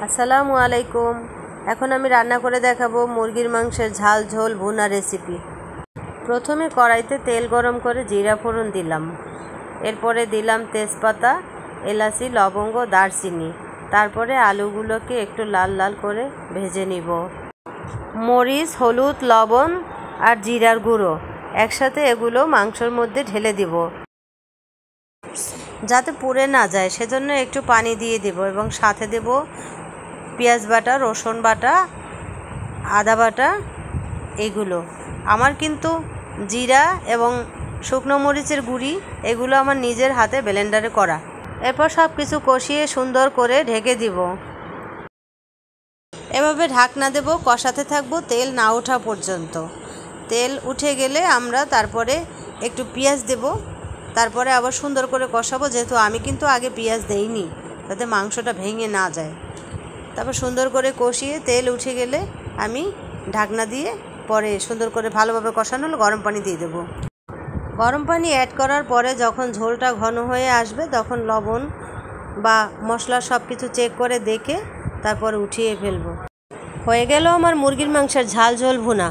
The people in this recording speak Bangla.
আসসালামু আলাইকুম। এখন আমি রান্না করে দেখাবো মুরগির মাংসের ঝাল ঝোল ভুনা রেসিপি। প্রথমে কড়াইতে তেল গরম করে জিরা ফোড়ন দিলাম, এরপরে দিলাম তেজপাতা, এলাচি, লবঙ্গ, দারচিনি। তারপরে আলুগুলোকে একটু লাল লাল করে ভেজে নিব। মরিচ, হলুদ, লবণ আর জিরার গুঁড়ো একসাথে এগুলো মাংসের মধ্যে ঢেলে দিব, যাতে পুড়ে না যায় সেজন্য একটু পানি দিয়ে দেব এবং সাথে দেব পেঁয়াজ বাটা, রসুন বাটা, আদা বাটা। এগুলো আমার কিন্তু জিরা এবং শুকনো মরিচের গুঁড়ি এগুলো আমার নিজের হাতে ব্লেন্ডারে করা। এরপর সব কিছু কষিয়ে সুন্দর করে ঢেকে দিব। এভাবে ঢাকনা দেব, কষাতে থাকবো তেল না ওঠা পর্যন্ত। তেল উঠে গেলে আমরা তারপরে একটু পেঁয়াজ দেব, তারপরে আবার সুন্দর করে কষাবো, যেহেতু আমি কিন্তু আগে পেঁয়াজ দেইনি যাতে মাংসটা ভেঙে না যায়। তারপর সুন্দর করে কষিয়ে তেল উঠে গেলে আমি ঢাকনা দিয়ে পরে সুন্দর করে ভালোভাবে কষানো হলে গরম পানি দিয়ে দেবো। গরম পানি অ্যাড করার পরে যখন ঝোলটা ঘন হয়ে আসবে তখন লবণ বা মশলা সব কিছু চেক করে দেখে তারপর উঠিয়ে ফেলবো। হয়ে গেল আমার মুরগির মাংসের ঝাল ঝোল ভুনা।